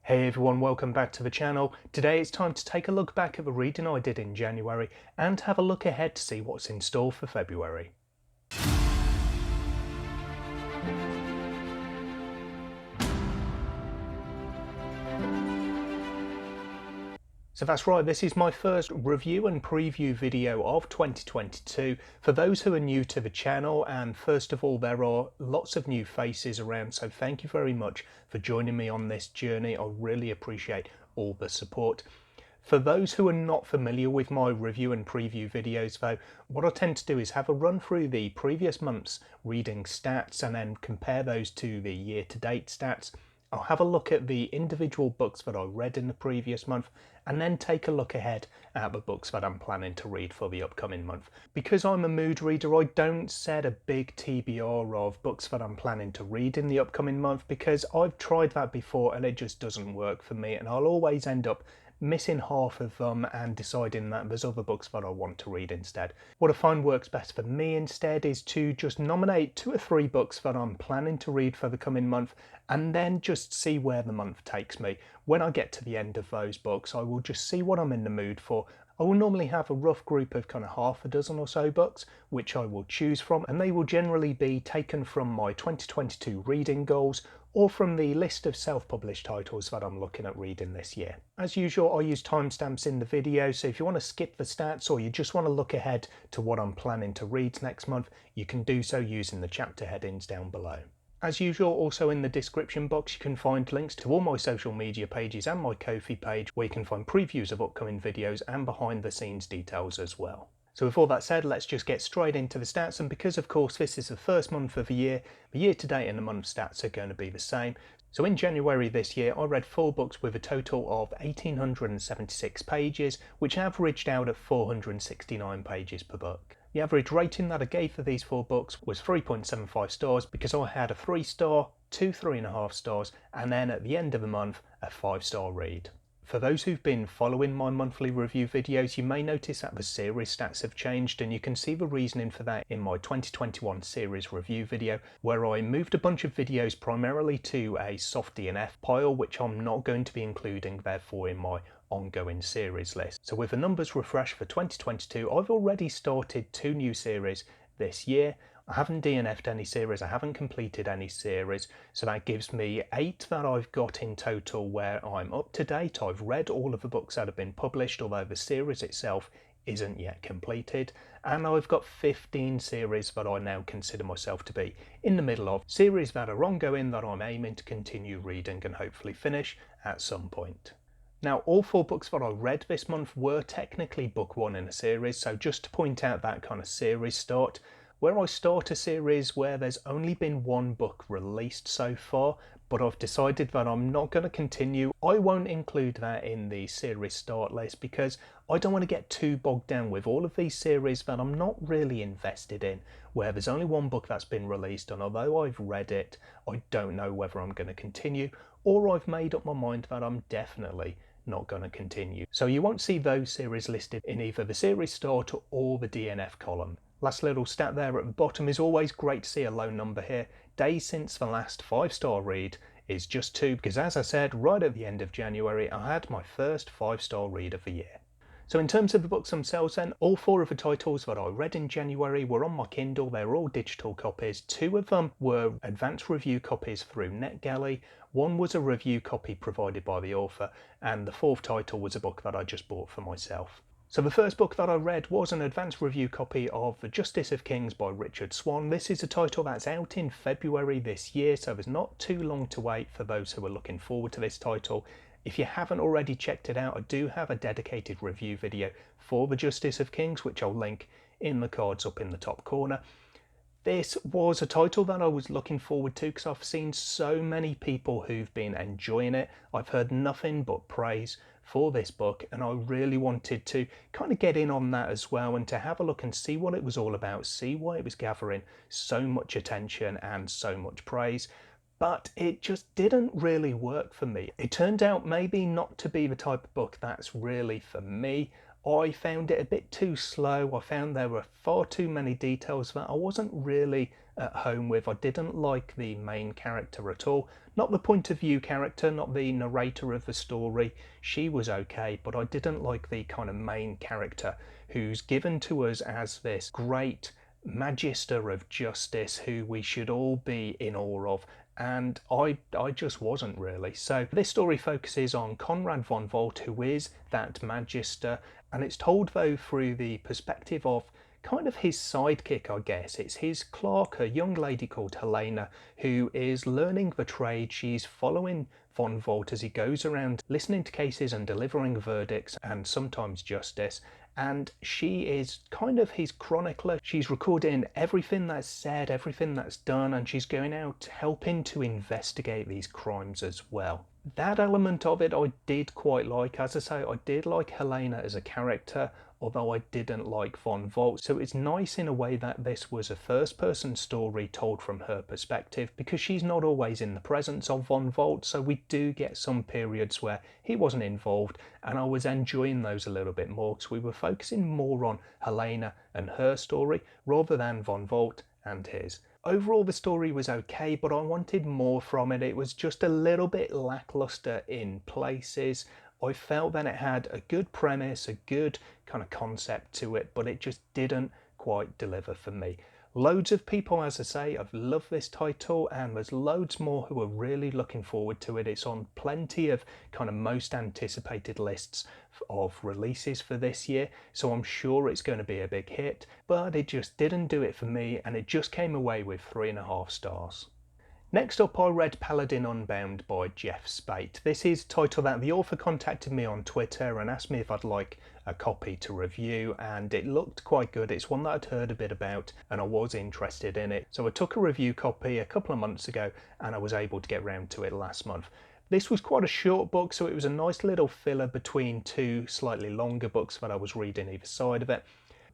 Hey everyone, welcome back to the channel. Today it's time to take a look back at the reading I did in January and have a look ahead to see what's in store for February. So that's right, this is my first review and preview video of 2022. For those who are new to the channel, and first of all, there are lots of new faces around, so thank you very much for joining me on this journey. I really appreciate all the support. For those who are not familiar with my review and preview videos though, what I tend to do is have a run through the previous month's reading stats and then compare those to the year-to-date stats. I'll have a look at the individual books that I read in the previous month and then take a look ahead at the books that I'm planning to read for the upcoming month. Because I'm a mood reader, I don't set a big TBR of books that I'm planning to read in the upcoming month because I've tried that before and it just doesn't work for me, and I'll always end up missing half of them and deciding that there's other books that I want to read instead. What I find works best for me instead is to just nominate 2 or 3 books that I'm planning to read for the coming month and then just see where the month takes me. When I get to the end of those books, I will just see what I'm in the mood for. I will normally have a rough group of kind of half a dozen or so books which I will choose from, and they will generally be taken from my 2022 reading goals or from the list of self-published titles that I'm looking at reading this year. As usual, I use timestamps in the video, so if you want to skip the stats or you just want to look ahead to what I'm planning to read next month, you can do so using the chapter headings down below. As usual, also in the description box you can find links to all my social media pages and my Ko-fi page where you can find previews of upcoming videos and behind the scenes details as well. So with all that said, let's just get straight into the stats, and because of course this is the first month of the year to date and the month stats are going to be the same. So in January this year I read 4 books with a total of 1876 pages, which averaged out at 469 pages per book. The average rating that I gave for these 4 books was 3.75 stars because I had a 3-star, 2 3.5 stars, and then at the end of the month a 5-star read. For those who've been following my monthly review videos, you may notice that the series stats have changed, and you can see the reasoning for that in my 2021 series review video, where I moved a bunch of videos primarily to a soft DNF pile, which I'm not going to be including therefore in my ongoing series list. So with the numbers refreshed for 2022, I've already started 2 new series this year. I haven't DNF'd any series, I haven't completed any series, so that gives me 8 that I've got in total where I'm up to date. I've read all of the books that have been published, although the series itself isn't yet completed, and I've got 15 series that I now consider myself to be in the middle of, series that are ongoing that I'm aiming to continue reading and hopefully finish at some point. Now, all 4 books that I read this month were technically book 1 in a series, so just to point out that kind of series start, where I start a series where there's only been 1 book released so far, but I've decided that I'm not going to continue. I won't include that in the series start list because I don't want to get too bogged down with all of these series that I'm not really invested in, where there's only 1 book that's been released, and although I've read it, I don't know whether I'm going to continue, or I've made up my mind that I'm definitely not going to continue. So you won't see those series listed in either the series start or the DNF column. Last little stat there at the bottom, is always great to see a low number here. Days since the last 5-star read is just 2 because, as I said, right at the end of January I had my first 5-star read of the year. So in terms of the books themselves then, all 4 of the titles that I read in January were on my Kindle. They're all digital copies. 2 of them were advanced review copies through NetGalley. 1 was a review copy provided by the author, and the 4th title was a book that I just bought for myself. So the first book that I read was an advanced review copy of The Justice of Kings by Richard Swan. This is a title that's out in February this year, so there's not too long to wait for those who are looking forward to this title. If you haven't already checked it out, I do have a dedicated review video for The Justice of Kings, which I'll link in the cards up in the top corner. This was a title that I was looking forward to because I've seen so many people who've been enjoying it. I've heard nothing but praise for this book, and I really wanted to kind of get in on that as well and to have a look and see what it was all about, see why it was gathering so much attention and so much praise. But it just didn't really work for me. It turned out maybe not to be the type of book that's really for me. I found it a bit too slow. I found there were far too many details that I wasn't really at home with. I didn't like the main character at all. Not the point of view character, not the narrator of the story. She was okay, but I didn't like the kind of main character who's given to us as this great magister of justice who we should all be in awe of, and I just wasn't really. So this story focuses on Conrad von Volt, who is that magister, and it's told though through the perspective of kind of his sidekick, I guess. It's his clerk, a young lady called Helena, who is learning the trade. She's following von Volt as he goes around listening to cases and delivering verdicts and sometimes justice. And she is kind of his chronicler. She's recording everything that's said, everything that's done, and she's going out helping to investigate these crimes as well. That element of it I did quite like. As I say, I did like Helena as a character, although I didn't like von Volt. So it's nice in a way that this was a first-person story told from her perspective, because she's not always in the presence of von Volt, so we do get some periods where he wasn't involved, and I was enjoying those a little bit more because we were focusing more on Helena and her story rather than von Volt and his. Overall, the story was okay, but I wanted more from it. It was just a little bit lackluster in places. I felt that it had a good premise, a good kind of concept to it, but it just didn't quite deliver for me. Loads of people, as I say, have loved this title, and there's loads more who are really looking forward to it. It's on plenty of kind of most anticipated lists of releases for this year, so I'm sure it's going to be a big hit, but it just didn't do it for me, and it just came away with 3.5 stars. Next up, I read Paladin Unbound by Jeff Spate. This is a title that the author contacted me on Twitter and asked me if I'd like a copy to review, and it looked quite good. It's one that I'd heard a bit about and I was interested in it. So I took a review copy a couple of months ago and I was able to get round to it last month. This was quite a short book, so it was a nice little filler between two slightly longer books that I was reading either side of it.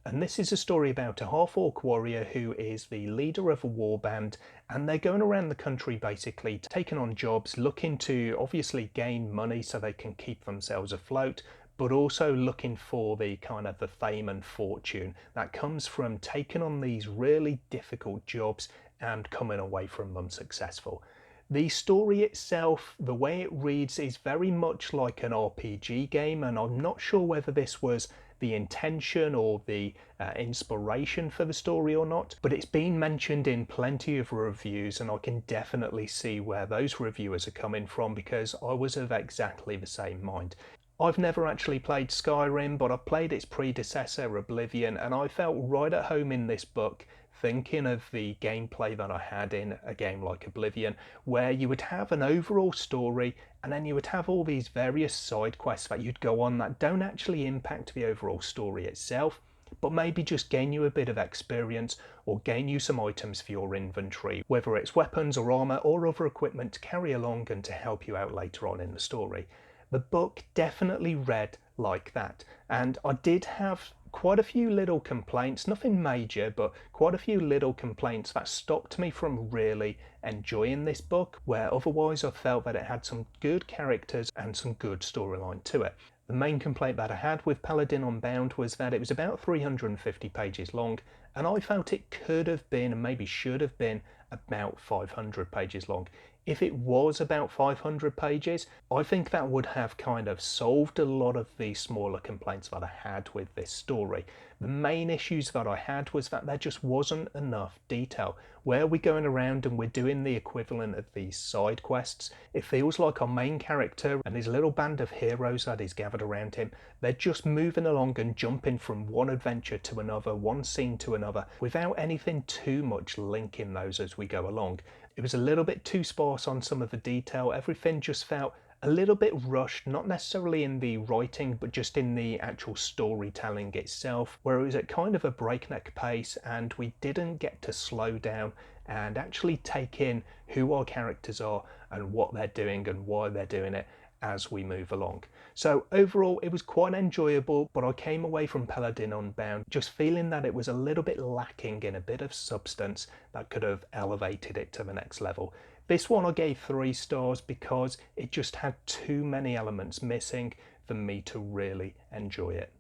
And this is a story about a half-orc warrior who is the leader of a war band, and they're going around the country basically taking on jobs, looking to obviously gain money so they can keep themselves afloat, but also looking for the kind of the fame and fortune that comes from taking on these really difficult jobs and coming away from them successful. The story itself, the way it reads, is very much like an RPG game, and I'm not sure whether this was the intention or the inspiration for the story or not, but it's been mentioned in plenty of reviews, and I can definitely see where those reviewers are coming from, because I was of exactly the same mind. I've never actually played Skyrim, but I've played its predecessor, Oblivion, and I felt right at home in this book, thinking of the gameplay that I had in a game like Oblivion, where you would have an overall story and then you would have all these various side quests that you'd go on that don't actually impact the overall story itself, but maybe just gain you a bit of experience or gain you some items for your inventory, whether it's weapons or armour or other equipment to carry along and to help you out later on in the story. The book definitely read like that, and I did have quite a few little complaints, nothing major, but quite a few little complaints that stopped me from really enjoying this book, where otherwise I felt that it had some good characters and some good storyline to it. The main complaint that I had with Paladin Unbound was that it was about 350 pages long, and I felt it could have been and maybe should have been about 500 pages long. If it was about 500 pages, I think that would have kind of solved a lot of the smaller complaints that I had with this story. The main issues that I had was that there just wasn't enough detail. Where we're going around and we're doing the equivalent of these side quests, it feels like our main character and his little band of heroes that is gathered around him, they're just moving along and jumping from one adventure to another, one scene to another, without anything too much linking those as we go along. It was a little bit too sparse on some of the detail. Everything just felt a little bit rushed, not necessarily in the writing, but just in the actual storytelling itself, where it was at kind of a breakneck pace and we didn't get to slow down and actually take in who our characters are and what they're doing and why they're doing it as we move along. So overall, it was quite enjoyable, but I came away from Paladin Unbound just feeling that it was a little bit lacking in a bit of substance that could have elevated it to the next level. This one I gave 3 stars because it just had too many elements missing for me to really enjoy it.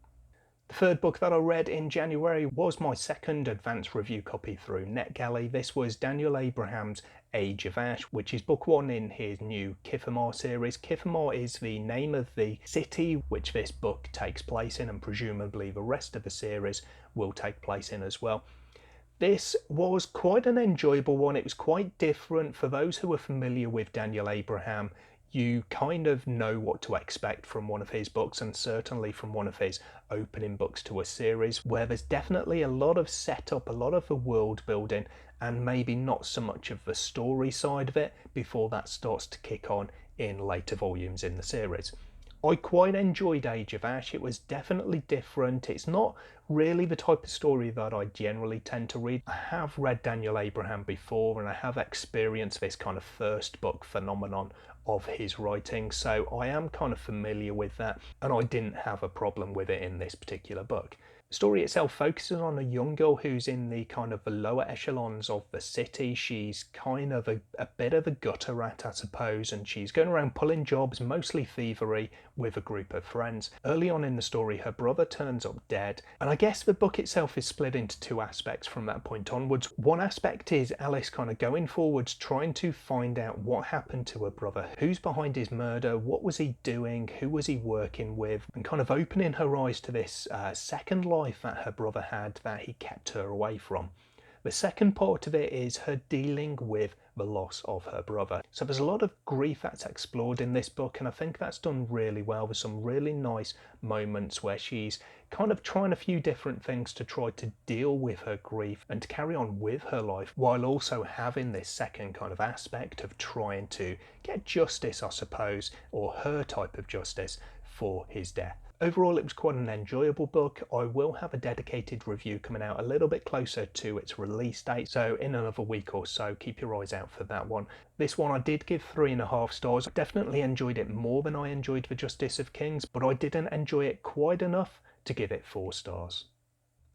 The third book that I read in January was my second advanced review copy through NetGalley. This was Daniel Abraham's Age of Ash, which is book one in his new Kifamar series. Kifamar is the name of the city which this book takes place in, and presumably the rest of the series will take place in as well. This was quite an enjoyable one. It was quite different. For those who are familiar with Daniel Abraham, you kind of know what to expect from one of his books, and certainly from one of his opening books to a series, where there's definitely a lot of setup, a lot of the world building, and maybe not so much of the story side of it before that starts to kick on in later volumes in the series. I quite enjoyed Age of Ash. It was definitely different. It's not really the type of story that I generally tend to read. I have read Daniel Abraham before, and I have experienced this kind of first book phenomenon of his writing, so I am kind of familiar with that, and I didn't have a problem with it in this particular book. The story itself focuses on a young girl who's in the kind of the lower echelons of the city. She's kind of a bit of a gutter rat, I suppose, and she's going around pulling jobs, mostly thievery, with a group of friends. Early on in the story, her brother turns up dead, and I guess the book itself is split into two aspects from that point onwards. One aspect is Alice kind of going forwards, trying to find out what happened to her brother, who's behind his murder, what was he doing, who was he working with, and kind of opening her eyes to this second life that her brother had that he kept her away from. The second part of it is her dealing with the loss of her brother. So there's a lot of grief that's explored in this book, and I think that's done really well. There's some really nice moments where she's kind of trying a few different things to try to deal with her grief and to carry on with her life, while also having this second kind of aspect of trying to get justice, I suppose, or her type of justice for his death. Overall, it was quite an enjoyable book. I will have a dedicated review coming out a little bit closer to its release date, so in another week or so, keep your eyes out for that one. This one I did give 3.5 stars. I definitely enjoyed it more than I enjoyed The Justice of Kings, but I didn't enjoy it quite enough to give it 4 stars.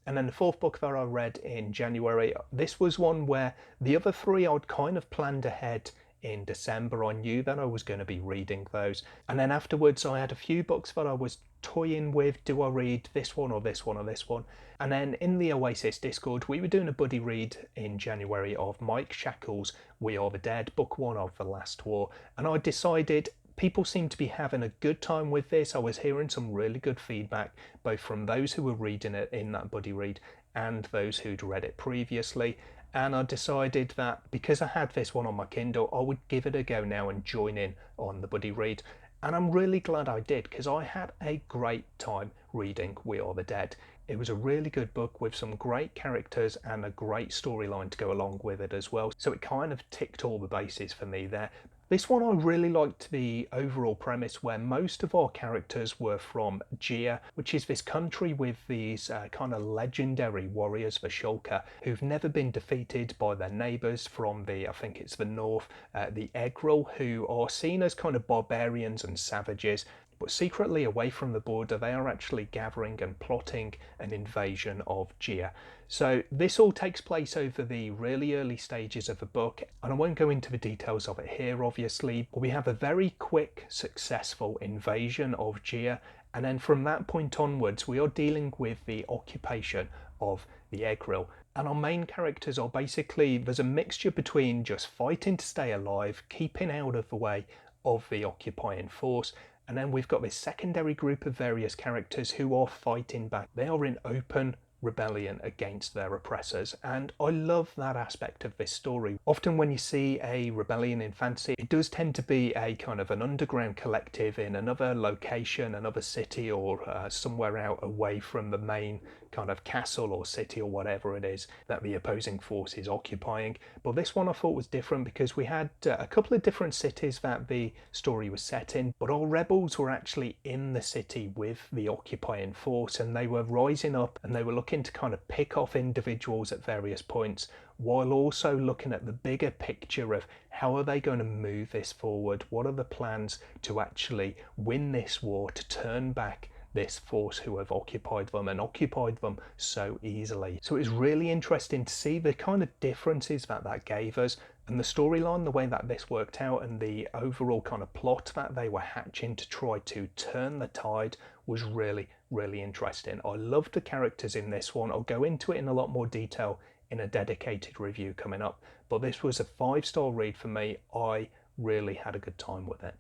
And then the fourth book that I read in January, this was one where the other 3 I'd kind of planned ahead in December. I knew that I was going to be reading those, and then afterwards I had a few books that I was toying with. Do I read this one or this one or this one? And then in the Oasis Discord, we were doing a buddy read in January of Mike Shackle's We Are the Dead, book 1 of The Last War, and I decided people seem to be having a good time with this. I was hearing some really good feedback, both from those who were reading it in that buddy read and those who'd read it previously. And I decided that because I had this one on my Kindle, I would give it a go now and join in on the buddy read. And I'm really glad I did, because I had a great time reading We Are the Dead. It was a really good book with some great characters and a great storyline to go along with it as well. So it kind of ticked all the bases for me there. This one, I really liked the overall premise where most of our characters were from Gia, which is this country with these kind of legendary warriors, the Shulker, who've never been defeated by their neighbours from the, I think it's the north, the Egrill, who are seen as kind of barbarians and savages. But secretly away from the border, they are actually gathering and plotting an invasion of Gia. So this all takes place over the really early stages of the book, and I won't go into the details of it here, obviously, but we have a very quick, successful invasion of Gia, and then from that point onwards, we are dealing with the occupation of the Egrill. And our main characters are basically, there's a mixture between just fighting to stay alive, keeping out of the way of the occupying force, and then we've got this secondary group of various characters who are fighting back. They are in open rebellion against their oppressors, and I love that aspect of this story. Often when you see a rebellion in fantasy, it does tend to be a kind of an underground collective in another location, another city, or somewhere out away from the main kind of castle or city or whatever it is that the opposing force is occupying. But this one I thought was different because we had a couple of different cities that the story was set in, but all rebels were actually in the city with the occupying force, and they were rising up and they were looking to kind of pick off individuals at various points, while also looking at the bigger picture of how are they going to move this forward, what are the plans to actually win this war, to turn back this force who have occupied them and occupied them so easily. So it was really interesting to see the kind of differences that gave us, And the storyline, the way that this worked out and the overall kind of plot that they were hatching to try to turn the tide was really, really interesting. I loved the characters in this one. I'll go into it in a lot more detail in a dedicated review coming up, but this was a 5-star read for me. I really had a good time with it.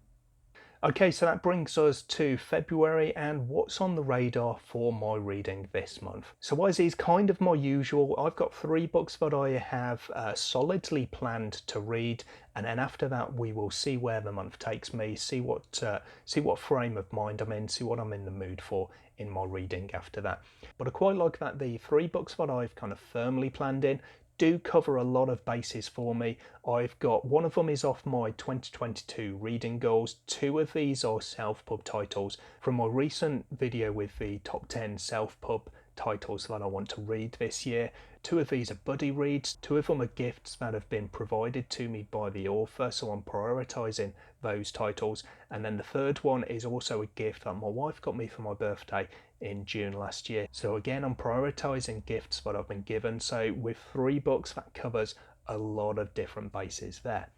Okay, so that brings us to February and what's on the radar for my reading this month. So as is kind of my usual, I've got 3 books that I have solidly planned to read, and then after that we will see where the month takes me, see what frame of mind I'm in, see what I'm in the mood for in my reading after that. But I quite like that the 3 books that I've kind of firmly planned in do cover a lot of bases for me. I've got one of them is off my 2022 reading goals. 2 of these are self-pub titles from my recent video with the top 10 self-pub titles that I want to read this year. 2 of these are buddy reads. 2 of them are gifts that have been provided to me by the author, so I'm prioritising those titles. And then the third one is also a gift that my wife got me for my birthday in June last year. So again, I'm prioritising gifts that I've been given. So with 3 books, that covers a lot of different bases there.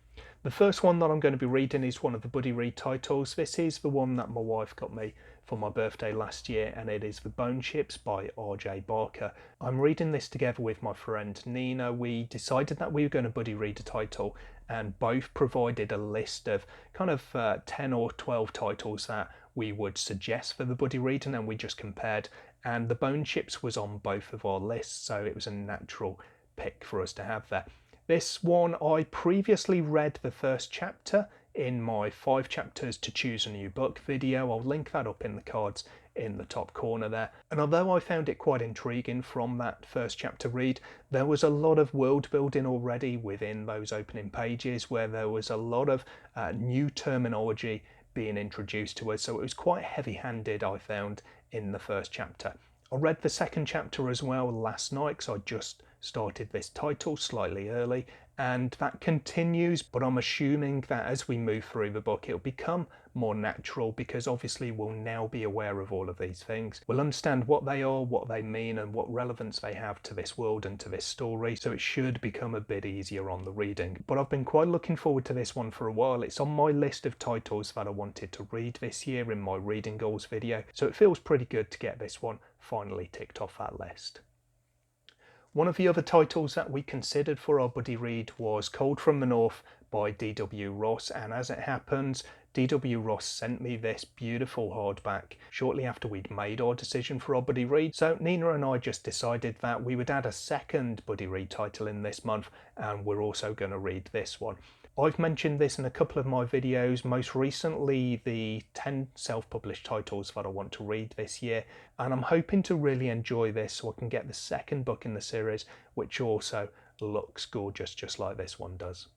The first one that I'm going to be reading is one of the buddy read titles. This is the one that my wife got me for my birthday last year, and it is The Bone Ships by R.J. Barker. I'm reading this together with my friend Nina. We decided that we were going to buddy read a title and both provided a list of kind of 10 or 12 titles that we would suggest for the buddy reading, and we just compared, and The Bone Ships was on both of our lists, so it was a natural pick for us to have there. This one, I previously read the first chapter in my 5 chapters to choose a new book video. I'll link that up in the cards in the top corner there. And although I found it quite intriguing from that first chapter read, there was a lot of world building already within those opening pages, where there was a lot of new terminology being introduced to us. So it was quite heavy-handed, I found, in the first chapter. I read the second chapter as well last night, because I just started this title slightly early, and that continues, but I'm assuming that as we move through the book it'll become more natural, because obviously we'll now be aware of all of these things. We'll understand what they are, what they mean, and what relevance they have to this world and to this story, so it should become a bit easier on the reading. But I've been quite looking forward to this one for a while. It's on my list of titles that I wanted to read this year in my reading goals video, so it feels pretty good to get this one finally ticked off that list. One of the other titles that we considered for our buddy read was Cold from the North by D.W. Ross, and as it happens, D.W. Ross sent me this beautiful hardback shortly after we'd made our decision for our buddy read. So Nina and I just decided that we would add a second buddy read title in this month, and we're also going to read this one. I've mentioned this in a couple of my videos, most recently the 10 self-published titles that I want to read this year, and I'm hoping to really enjoy this so I can get the second book in the series, which also looks gorgeous just like this one does.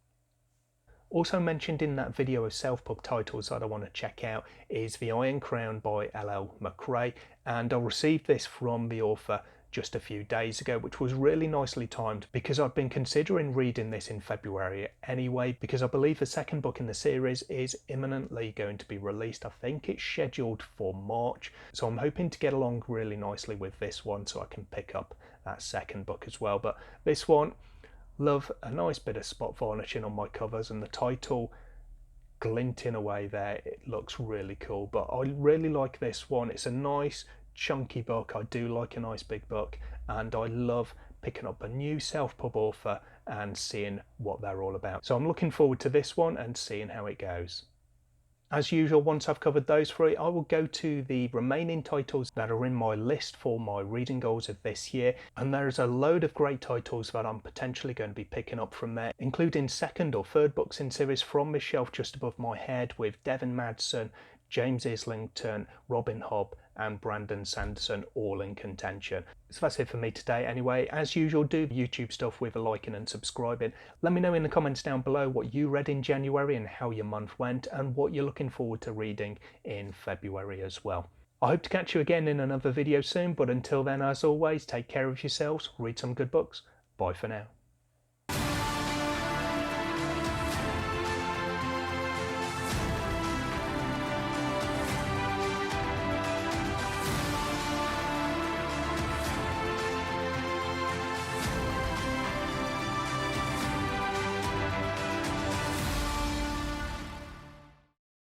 Also mentioned in that video of self-pub titles that I want to check out is The Iron Crown by L.L. McRae, and I received this from the author just a few days ago, which was really nicely timed because I've been considering reading this in February anyway, because I believe the second book in the series is imminently going to be released. I think it's scheduled for March, so I'm hoping to get along really nicely with this one so I can pick up that second book as well. But this one, love a nice bit of spot varnishing on my covers, and the title glinting away there, it looks really cool. But I really like this one. It's a nice chunky book. I do like a nice big book, and I love picking up a new self-pub author and seeing what they're all about. So I'm looking forward to this one and seeing how it goes. As usual, once I've covered those 3, I will go to the remaining titles that are in my list for my reading goals of this year, and there's a load of great titles that I'm potentially going to be picking up from there, including second or third books in series from this shelf just above my head, with Devin Madsen, James Islington, Robin Hobb and Brandon Sanderson all in contention. So that's it for me today anyway. As usual, do the YouTube stuff with a liking and subscribing. Let me know in the comments down below what you read in January and how your month went, and what you're looking forward to reading in February as well. I hope to catch you again in another video soon, but until then, as always, take care of yourselves, read some good books. Bye for now.